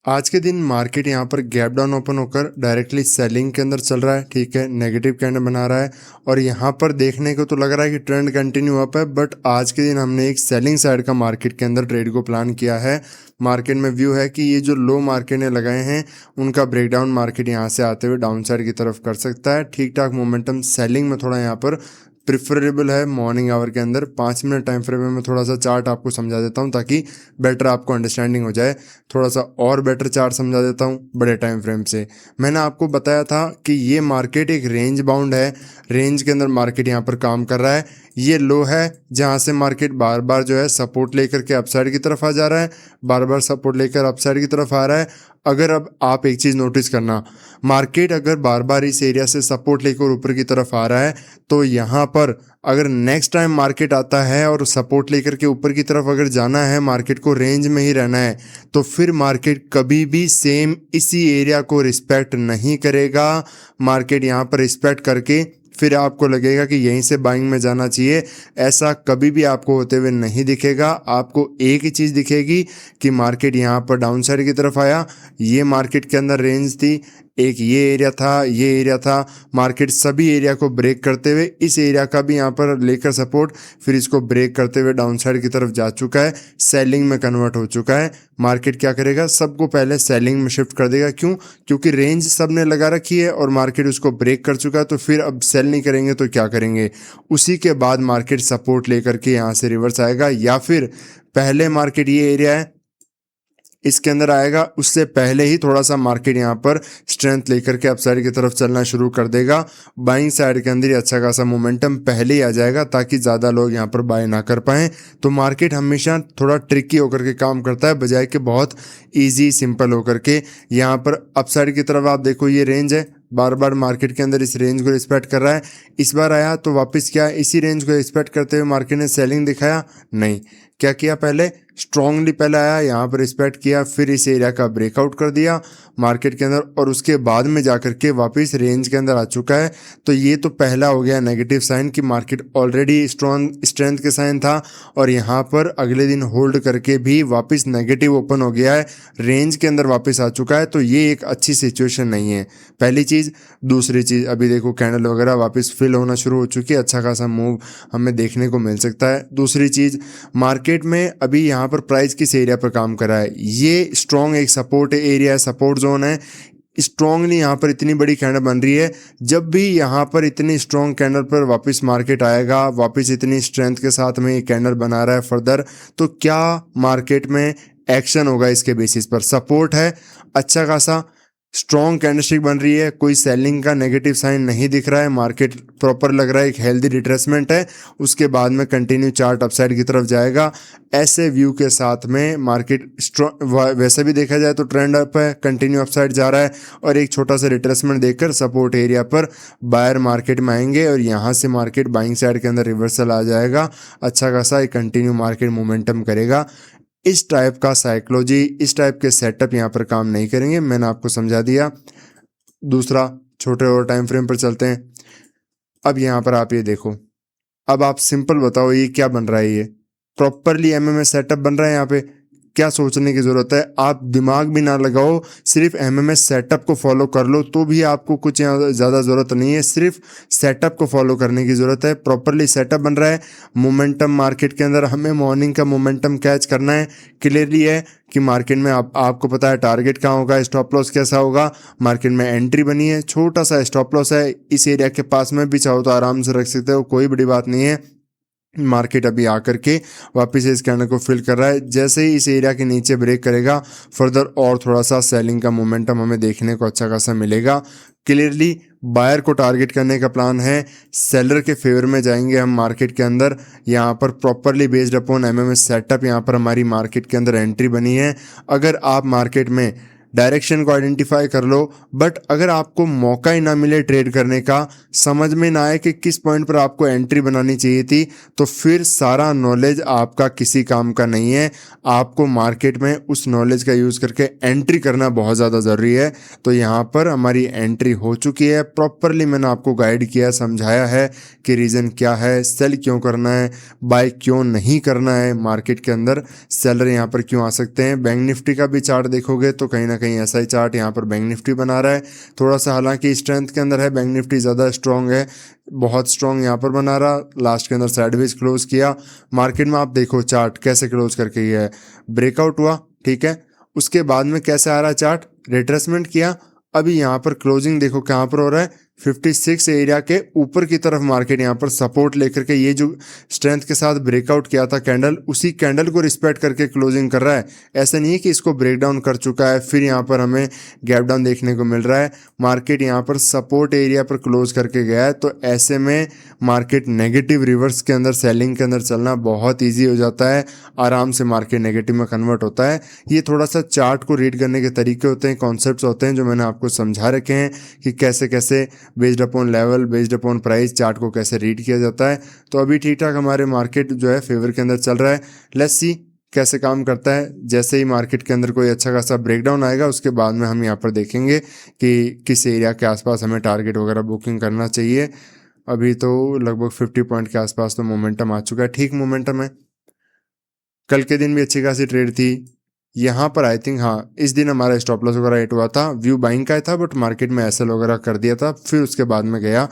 आज के दिन मार्केट यहाँ पर गैप डाउन ओपन होकर डायरेक्टली सेलिंग के अंदर चल रहा है। ठीक है, नेगेटिव कैंडल बना रहा है और यहाँ पर देखने को तो लग रहा है कि ट्रेंड कंटिन्यू अप है, बट आज के दिन हमने एक सेलिंग साइड का मार्केट के अंदर ट्रेड को प्लान किया है। मार्केट में व्यू है कि ये जो लो मार्केट ने लगाए हैं उनका ब्रेकडाउन मार्केट यहाँ से आते हुए डाउन साइड की तरफ कर सकता है। ठीक ठाक मोमेंटम सेलिंग में थोड़ा यहाँ पर प्रिफरेबल है मॉर्निंग आवर के अंदर। 5 मिनट टाइम फ्रेम में मैं थोड़ा सा चार्ट आपको समझा देता हूँ ताकि बेटर आपको अंडरस्टैंडिंग हो जाए। थोड़ा सा और बेटर चार्ट समझा देता हूँ बड़े टाइम फ्रेम से। मैंने आपको बताया था कि ये मार्केट एक रेंज बाउंड है, रेंज के अंदर मार्केट यहाँ पर काम कर रहा है। ये लो है जहाँ से मार्केट बार बार जो है सपोर्ट लेकर के अपसाइड की तरफ आ जा रहा है, बार बार सपोर्ट लेकर अपसाइड की तरफ आ रहा है। अगर अब आप एक चीज़ नोटिस करना, मार्केट अगर बार बार इस एरिया से सपोर्ट लेकर ऊपर की तरफ आ रहा है तो यहाँ पर अगर नेक्स्ट टाइम मार्केट आता है और सपोर्ट लेकर के ऊपर की तरफ अगर जाना है, मार्केट को रेंज में ही रहना है, तो फिर मार्केट कभी भी सेम इसी एरिया को रिस्पेक्ट नहीं करेगा। मार्केट यहाँ पर रिस्पेक्ट करके फिर आपको लगेगा कि यहीं से बाइंग में जाना चाहिए, ऐसा कभी भी आपको होते हुए नहीं दिखेगा। आपको एक ही चीज़ दिखेगी कि मार्केट यहाँ पर डाउन साइड की तरफ आया, ये मार्केट के अंदर रेंज थी, एक ये एरिया था, ये एरिया था, मार्केट सभी एरिया को ब्रेक करते हुए इस एरिया का भी यहाँ पर लेकर सपोर्ट, फिर इसको ब्रेक करते हुए डाउन साइड की तरफ जा चुका है, सेलिंग में कन्वर्ट हो चुका है। मार्केट क्या करेगा, सबको पहले सेलिंग में शिफ्ट कर देगा। क्यों? क्योंकि रेंज सब ने लगा रखी है और मार्केट उसको ब्रेक कर चुका है, तो फिर अब सेल नहीं करेंगे तो क्या करेंगे? उसी के बाद मार्केट सपोर्ट लेकर के यहाँ से रिवर्स आएगा, या फिर पहले मार्केट ये एरिया है इसके अंदर आएगा, उससे पहले ही थोड़ा सा मार्केट यहाँ पर स्ट्रेंथ लेकर के अपसाइड की तरफ चलना शुरू कर देगा। बाइंग साइड के अंदर ही अच्छा खासा मोमेंटम पहले ही आ जाएगा ताकि ज़्यादा लोग यहाँ पर बाय ना कर पाएँ। तो मार्केट हमेशा थोड़ा ट्रिकी होकर के काम करता है, बजाय कि बहुत ईजी सिंपल होकर के। यहाँ पर अपसाइड की तरफ आप देखो, ये रेंज है, बार बार मार्केट के अंदर इस रेंज को रिस्पेक्ट कर रहा है। इस बार आया तो वापस क्या, इसी रेंज को रिस्पेक्ट करते हुए मार्केट ने सेलिंग दिखाया? नहीं। क्या किया? पहले स्ट्रांगली पहले आया, यहाँ पर रिस्पेक्ट किया, फिर इस एरिया का ब्रेकआउट कर दिया मार्केट के अंदर और उसके बाद में जाकर के वापस रेंज के अंदर आ चुका है। तो ये तो पहला हो गया नेगेटिव साइन कि मार्केट ऑलरेडी स्ट्रॉन्ग स्ट्रेंथ के साइन था और यहाँ पर अगले दिन होल्ड करके भी वापस नेगेटिव ओपन हो गया है, रेंज के अंदर वापस आ चुका है। तो ये एक अच्छी सिचुएशन नहीं है, पहली चीज़। दूसरी चीज़, अभी देखो कैंडल वगैरह वापस फिल होना शुरू हो चुकी है, अच्छा खासा मूव हमें देखने को मिल सकता है। दूसरी चीज़, मार्केट में अभी यहाँ पर प्राइस किस एरिया पर काम कर रहा है, ये स्ट्रॉन्ग एक सपोर्ट एरिया, सपोर्ट जोन है। स्ट्रॉन्गली यहाँ पर इतनी बड़ी कैंडल बन रही है। जब भी यहाँ पर इतनी स्ट्रॉन्ग कैंडल पर वापस मार्केट आएगा, वापस इतनी स्ट्रेंथ के साथ में ये कैंडल बना रहा है फर्दर, तो क्या मार्केट में एक्शन होगा इसके बेसिस पर? सपोर्ट है, अच्छा खासा स्ट्रॉन्ग कैंडलस्टिक बन रही है, कोई सेलिंग का नेगेटिव साइन नहीं दिख रहा है, मार्केट प्रॉपर लग रहा है, एक हेल्दी रिट्रेसमेंट है। उसके बाद में कंटिन्यू चार्ट अपसाइड की तरफ जाएगा। ऐसे व्यू के साथ में मार्केट वैसे भी देखा जाए तो ट्रेंड अप है, कंटिन्यू अपसाइड जा रहा है और एक छोटा सा रिट्रेसमेंट देखकर सपोर्ट एरिया पर बायर मार्केट में आएंगे और यहाँ से मार्केट बाइंग साइड के अंदर रिवर्सल आ जाएगा। अच्छा खासा एक कंटिन्यू मार्केट मोमेंटम करेगा। इस टाइप का साइकोलॉजी, इस टाइप के सेटअप यहाँ पर काम नहीं करेंगे, मैंने आपको समझा दिया। दूसरा, छोटे और टाइम फ्रेम पर चलते हैं। अब यहाँ पर आप ये देखो, अब आप सिंपल बताओ ये क्या बन रहा है? ये प्रॉपरली एमएमएस सेटअप बन रहा है। यहाँ पे क्या सोचने की ज़रूरत है? आप दिमाग भी ना लगाओ, सिर्फ एमएमएस सेटअप को फॉलो कर लो तो भी आपको कुछ यहाँ ज़्यादा ज़रूरत नहीं है, सिर्फ सेटअप को फॉलो करने की ज़रूरत है। प्रॉपरली सेटअप बन रहा है। मोमेंटम मार्केट के अंदर हमें मॉर्निंग का मोमेंटम कैच करना है। क्लियरली है कि मार्केट में आपको पता है टारगेट कहाँ होगा, स्टॉप लॉस कैसा होगा। मार्केट में एंट्री बनी है, छोटा सा स्टॉप लॉस है, इस एरिया के पास में भी चाहो तो आराम से रख सकते हो, कोई बड़ी बात नहीं है। मार्केट अभी आकर के वापस इस कैंडल को फिल कर रहा है। जैसे ही इस एरिया के नीचे ब्रेक करेगा, फर्दर और थोड़ा सा सेलिंग का मोमेंटम हमें देखने को अच्छा खासा मिलेगा। क्लियरली बायर को टारगेट करने का प्लान है, सेलर के फेवर में जाएंगे हम मार्केट के अंदर। यहाँ पर properly based upon MMS setup यहाँ पर हमारी मार्केट के अंदर एंट्री बनी है। अगर आप मार्केट में डायरेक्शन को आइडेंटिफाई कर लो, बट अगर आपको मौका ही ना मिले ट्रेड करने का, समझ में ना आए कि किस पॉइंट पर आपको एंट्री बनानी चाहिए थी, तो फिर सारा नॉलेज आपका किसी काम का नहीं है। आपको मार्केट में उस नॉलेज का यूज़ करके एंट्री करना बहुत ज़्यादा ज़रूरी है। तो यहाँ पर हमारी एंट्री हो चुकी है, प्रॉपरली मैंने आपको गाइड किया, समझाया है कि रीज़न क्या है, सेल क्यों करना है, बाय क्यों नहीं करना है, मार्केट के अंदर सेलर यहाँ पर क्यों आ सकते हैं। बैंक निफ्टी का भी चार्ट देखोगे तो कहीं ना कहीं ऐसा ही चार्ट यहाँ पर बैंक निफ्टी बना रहा है। थोड़ा सा हालांकि स्ट्रेंथ के अंदर है, बैंक निफ्टी ज़्यादा स्ट्रॉन्ग है, बहुत स्ट्रॉन्ग यहाँ पर बना रहा, लास्ट के अंदर साइडवेज क्लोज किया। मार्केट में आप देखो चार्ट कैसे क्लोज करके गया है, ब्रेकआउट हुआ, ठीक है, उसके बाद में कैसे आ रहा है चार्ट, रिट्रेसमेंट किया, अभी यहाँ पर क्लोजिंग देखो कहाँ पर हो रहा है, 56 एरिया के ऊपर की तरफ मार्केट यहाँ पर सपोर्ट लेकर के ये जो स्ट्रेंथ के साथ ब्रेकआउट किया था कैंडल, उसी कैंडल को रिस्पेक्ट करके क्लोजिंग कर रहा है। ऐसा नहीं है कि इसको ब्रेक डाउन कर चुका है फिर यहाँ पर हमें गैप डाउन देखने को मिल रहा है। मार्केट यहाँ पर सपोर्ट एरिया पर क्लोज करके गया है, तो ऐसे में मार्केट नेगेटिव रिवर्स के अंदर, सेलिंग के अंदर चलना बहुत ईजी हो जाता है, आराम से मार्केट नेगेटिव में कन्वर्ट होता है। ये थोड़ा सा चार्ट को रीड करने के तरीके होते हैं, कॉन्सेप्ट्स होते हैं जो मैंने आपको समझा रखे हैं कि कैसे कैसे based upon level, based upon price chart को कैसे रीड किया जाता है। तो अभी ठीक ठाक हमारे मार्केट जो है फेवर के अंदर चल रहा है। लेट्स सी कैसे काम करता है। जैसे ही मार्केट के अंदर कोई अच्छा खासा ब्रेकडाउन आएगा उसके बाद में हम यहाँ पर देखेंगे कि किस एरिया के आसपास हमें टारगेट वगैरह बुकिंग करना चाहिए। अभी तो लगभग 50 पॉइंट के आसपास तो मोमेंटम आ चुका है, ठीक मोमेंटम है। कल के दिन भी अच्छी खासी ट्रेड थी यहाँ पर, आई थिंक हाँ इस दिन हमारा स्टॉप लॉस वगैरह हिट हुआ था, व्यू बाइंग का था, बट मार्केट में एसएल वगैरह कर दिया था, फिर उसके बाद में गया।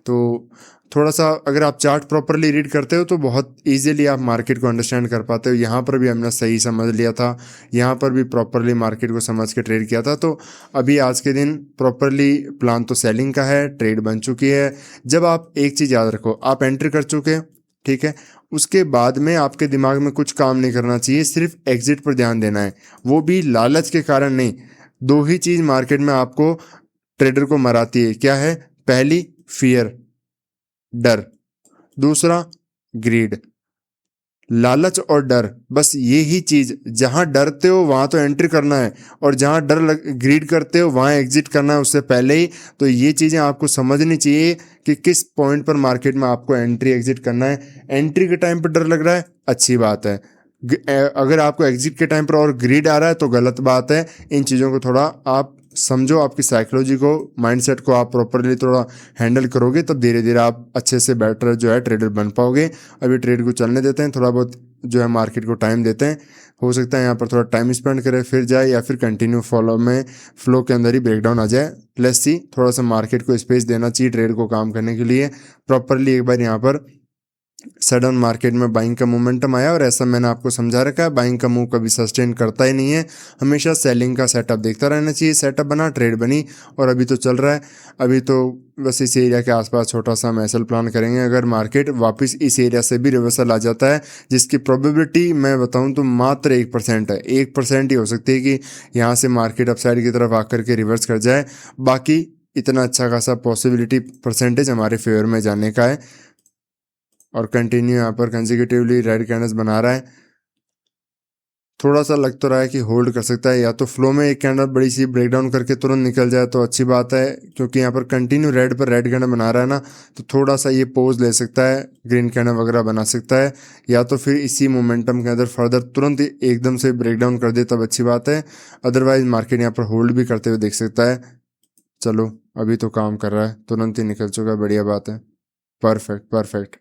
तो थोड़ा सा अगर आप चार्ट प्रॉपरली रीड करते हो तो बहुत इजीली आप मार्केट को अंडरस्टैंड कर पाते हो। यहाँ पर भी हमने सही समझ लिया था, यहाँ पर भी प्रॉपरली मार्केट को समझ के ट्रेड किया था। तो अभी आज के दिन प्रॉपरली प्लान तो सेलिंग का है, ट्रेड बन चुकी है। जब आप एक चीज़ याद रखो, आप एंट्री कर चुके हो, ठीक है, उसके बाद में आपके दिमाग में कुछ काम नहीं करना चाहिए, सिर्फ एग्जिट पर ध्यान देना है, वो भी लालच के कारण नहीं। दो ही चीज़ मार्केट में आपको, ट्रेडर को मराती है, क्या है, पहली फियर, डर, दूसरा ग्रीड। लालच और डर, बस ये ही चीज़, जहां डरते हो वहां तो एंट्री करना है, और जहां ग्रीड करते हो वहां एग्जिट करना है उससे पहले ही। तो ये चीज़ें आपको समझनी चाहिए कि किस पॉइंट पर मार्केट में आपको एंट्री एग्जिट करना है। एंट्री के टाइम पर डर लग रहा है, अच्छी बात है। अगर आपको एग्जिट के टाइम पर और ग्रीड आ रहा है तो गलत बात है। इन चीज़ों को थोड़ा आप समझो, आपकी साइकोलॉजी को, माइंडसेट को आप प्रॉपरली थोड़ा हैंडल करोगे तब धीरे धीरे आप अच्छे से बेटर जो है ट्रेडर बन पाओगे। अभी ट्रेड को चलने देते हैं, थोड़ा बहुत जो है मार्केट को टाइम देते हैं, हो सकता है यहाँ पर थोड़ा टाइम स्पेंड करे फिर जाए, या फिर कंटिन्यू फ्लो के अंदर ही ब्रेकडाउन आ जाए। लेट्स सी, थोड़ा सा मार्केट को स्पेस देना चाहिए ट्रेड को काम करने के लिए प्रॉपरली। एक बार यहाँ पर सडन मार्केट में बाइंग का मोमेंटम आया, और ऐसा मैंने आपको समझा रखा है, बाइंग का मूव कभी सस्टेन करता ही नहीं है, हमेशा सेलिंग का सेटअप देखता रहना चाहिए। सेटअप बना, ट्रेड बनी, और अभी तो चल रहा है। अभी तो बस इस एरिया के आसपास छोटा सा हम एसएल प्लान करेंगे। अगर मार्केट वापस इस एरिया से भी रिवर्सल आ जाता है, जिसकी प्रोबेबिलिटी मैं बताऊं तो मात्र 1% है, 1% ही हो सकती है कि यहाँ से मार्केट अपसाइड की तरफ आकर के रिवर्स कर जाए। बाकी इतना अच्छा खासा पॉसिबिलिटी परसेंटेज हमारे फेवर में जाने का है। और कंटिन्यू यहाँ पर कंसेक्यूटिवली रेड कैंडल्स बना रहा है। थोड़ा सा लग तो रहा है कि होल्ड कर सकता है, या तो फ्लो में एक कैंडल बड़ी सी ब्रेकडाउन करके तुरंत निकल जाए तो अच्छी बात है, क्योंकि यहाँ पर कंटिन्यू रेड पर रेड कैंडल बना रहा है ना, तो थोड़ा सा ये पोज ले सकता है, ग्रीन कैंडल वगैरह बना सकता है, या तो फिर इसी मोमेंटम के अंदर फर्दर तुरंत एकदम से ब्रेकडाउन कर दे तब अच्छी बात है। अदरवाइज मार्केट यहाँ पर होल्ड भी करते हुए देख सकता है। चलो अभी तो काम कर रहा है, तुरंत ही निकल चुका है, बढ़िया बात है, परफेक्ट।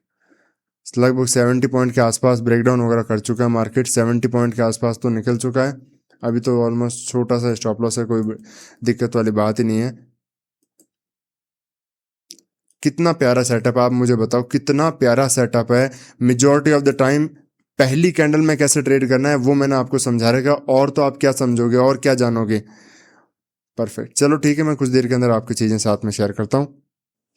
लगभग 70 पॉइंट के आसपास ब्रेकडाउन वगैरह कर चुका है मार्केट, 70 पॉइंट के आसपास तो निकल चुका है। अभी तो ऑलमोस्ट छोटा सा स्टॉप लॉस है, कोई दिक्कत वाली बात ही नहीं है। कितना प्यारा सेटअप, आप मुझे बताओ कितना प्यारा सेटअप है। मेजॉरिटी ऑफ द टाइम पहली कैंडल में कैसे ट्रेड करना है वो मैंने आपको समझा रखा, और तो आप क्या समझोगे और क्या जानोगे। परफेक्ट, चलो ठीक है, मैं कुछ देर के अंदर आपकी चीज़ें साथ में शेयर करता हूँ।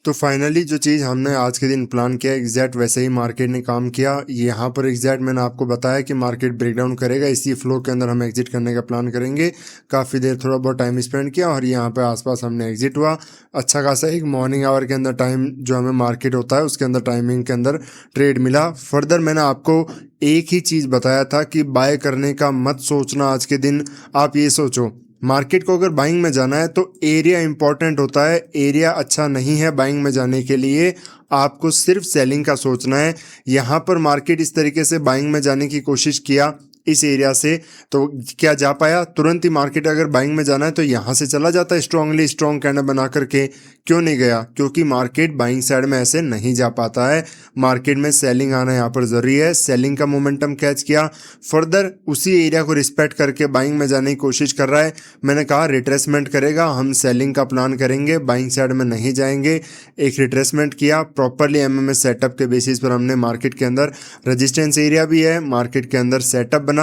तो फाइनली जो चीज़ हमने आज के दिन प्लान किया, एग्जैक्ट वैसे ही मार्केट ने काम किया। यहाँ पर एग्जैक्ट मैंने आपको बताया कि मार्केट ब्रेकडाउन करेगा, इसी फ्लो के अंदर हम एग्जिट करने का प्लान करेंगे। काफ़ी देर थोड़ा बहुत टाइम स्पेंड किया, और यहाँ पे आसपास हमने एग्जिट हुआ। अच्छा खासा एक मॉर्निंग आवर के अंदर टाइम जो हमें मार्केट होता है उसके अंदर टाइमिंग के अंदर ट्रेड मिला। फर्दर मैंने आपको एक ही चीज़ बताया था कि बाय करने का मत सोचना आज के दिन, आप ये सोचो मार्केट को अगर बाइंग में जाना है तो एरिया इंपॉर्टेंट होता है। एरिया अच्छा नहीं है बाइंग में जाने के लिए, आपको सिर्फ सेलिंग का सोचना है। यहाँ पर मार्केट इस तरीके से बाइंग में जाने की कोशिश किया इस एरिया से, तो क्या जा पाया? तुरंत ही मार्केट अगर बाइंग में जाना है तो यहाँ से चला जाता है स्ट्रांगली, स्ट्रॉन्ग कैंडल बना करके। क्यों नहीं गया? क्योंकि मार्केट बाइंग साइड में ऐसे नहीं जा पाता है। मार्केट में सेलिंग आना यहाँ पर ज़रूरी है। सेलिंग का मोमेंटम कैच किया, फर्दर उसी एरिया को रिस्पेक्ट करके बाइंग में जाने की कोशिश कर रहा है। मैंने कहा रिट्रेसमेंट करेगा, हम सेलिंग का प्लान करेंगे, बाइंग साइड में नहीं जाएंगे। एक रिट्रेसमेंट किया प्रॉपरली एमएमएस सेटअप के बेसिस पर। हमने मार्केट के अंदर रेजिस्टेंस एरिया भी है, मार्केट के अंदर सेटअप बना,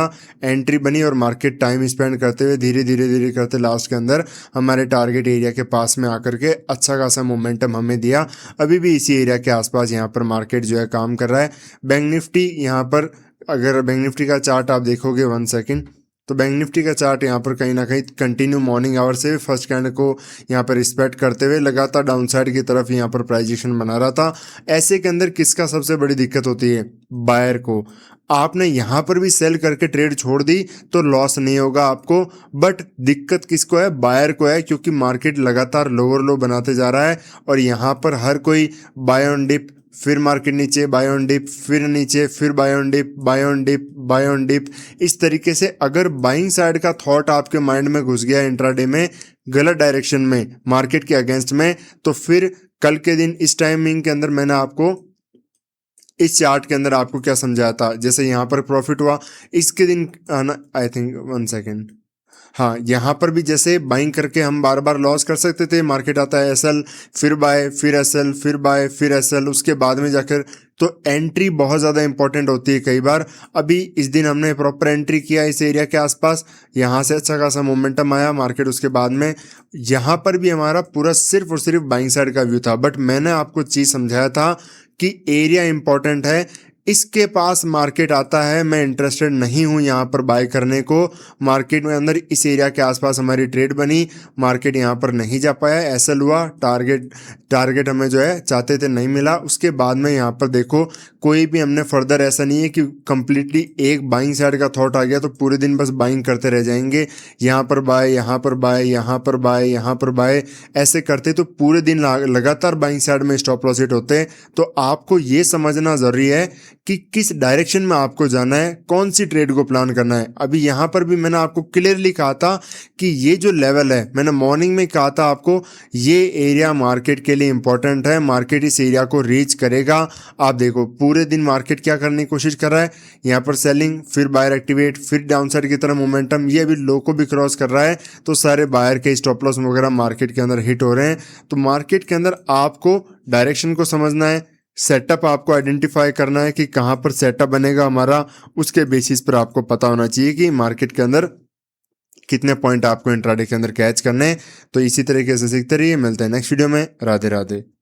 एंट्री बनी और मार्केट टाइम स्पेंड करते हुए धीरे धीरे धीरे करते लास्ट के अंदर हमारे टारगेट एरिया के पास में आकर के अच्छा खासा मोमेंटम हमें दिया। अभी भी इसी एरिया के आसपास यहाँ पर मार्केट जो है काम कर रहा है। बैंक निफ्टी यहाँ पर, अगर बैंक निफ्टी का चार्ट आप देखोगे 1 सेकेंड, तो बैंक निफ्टी का चार्ट यहाँ पर कहीं ना कहीं कंटिन्यू मॉर्निंग आवर से फर्स्ट कैंडल को यहाँ पर रिस्पेक्ट करते हुए लगातार डाउनसाइड की तरफ यहाँ पर प्राइजेशन बना रहा था। ऐसे के अंदर किसका सबसे बड़ी दिक्कत होती है? बायर को। आपने यहाँ पर भी सेल करके ट्रेड छोड़ दी तो लॉस नहीं होगा आपको, बट दिक्कत किसको है? बायर को है, क्योंकि मार्केट लगातार लोअर लो बनाते जा रहा है और यहाँ पर हर कोई बाय ऑन डिप, फिर मार्केट नीचे, बाय ऑन डिप, फिर नीचे, फिर buy on dip, buy on dip, buy on dip. इस तरीके से अगर बाइंग साइड का थॉट आपके माइंड में घुस गया इंट्राडे में गलत डायरेक्शन में, मार्केट के अगेंस्ट में, तो फिर कल के दिन इस टाइमिंग के अंदर मैंने आपको इस चार्ट के अंदर आपको क्या समझाया था? जैसे यहाँ पर प्रॉफिट हुआ, इसके दिन आई थिंक 1 सेकेंड, हाँ, यहाँ पर भी जैसे बाइंग करके हम बार बार लॉस कर सकते थे। मार्केट आता है एसएल, फिर बाय, फिर एसएल, फिर बाय, फिर एसएल, उसके बाद में जाकर तो एंट्री बहुत ज़्यादा इंपॉर्टेंट होती है कई बार। अभी इस दिन हमने प्रॉपर एंट्री किया इस एरिया के आसपास, यहाँ से अच्छा खासा मोमेंटम आया मार्केट, उसके बाद में यहाँ पर भी हमारा पूरा सिर्फ और सिर्फ बाइंग साइड का व्यू था। बट मैंने आपको चीज़ समझाया था कि एरिया इंपॉर्टेंट है, इसके पास मार्केट आता है, मैं इंटरेस्टेड नहीं हूँ यहाँ पर बाय करने को। मार्केट में अंदर इस एरिया के आसपास हमारी ट्रेड बनी, मार्केट यहाँ पर नहीं जा पाया, एसएल हुआ, टारगेट हमें जो है चाहते थे नहीं मिला। उसके बाद में यहाँ पर देखो कोई भी हमने फर्दर, ऐसा नहीं है कि कंप्लीटली एक बाइंग साइड का थॉट आ गया तो पूरे दिन बस बाइंग करते रह जाएंगे, यहाँ पर बाय, यहाँ पर बाय, यहाँ पर बाय, यहाँ पर बाय, ऐसे करते तो पूरे दिन लगातार बाइंग साइड में स्टॉप लॉस हिट होते हैं। तो आपको ये समझना ज़रूरी है कि किस डायरेक्शन में आपको जाना है, कौन सी ट्रेड को प्लान करना है। अभी यहाँ पर भी मैंने आपको क्लियरली कहा था कि ये जो लेवल है, मैंने मॉर्निंग में कहा था आपको, ये एरिया मार्केट के लिए इंपॉर्टेंट है, मार्केट इस एरिया को रीच करेगा। आप देखो पूरे दिन मार्केट क्या करने की कोशिश कर रहा है, यहाँ पर सेलिंग, फिर बायर एक्टिवेट, फिर डाउनसाइड की तरफ मोमेंटम, ये अभी लो को भी क्रॉस कर रहा है, तो सारे बायर के स्टॉप लॉस वगैरह मार्केट के अंदर हिट हो रहे हैं। तो मार्केट के अंदर आपको डायरेक्शन को समझना है, सेटअप आपको आइडेंटिफाई करना है कि कहाँ पर सेटअप बनेगा हमारा, उसके बेसिस पर आपको पता होना चाहिए कि मार्केट के अंदर कितने पॉइंट आपको इंट्राडे के अंदर कैच करने हैं। तो इसी तरीके से सीखते रहिए, मिलते हैं नेक्स्ट वीडियो में। राधे राधे।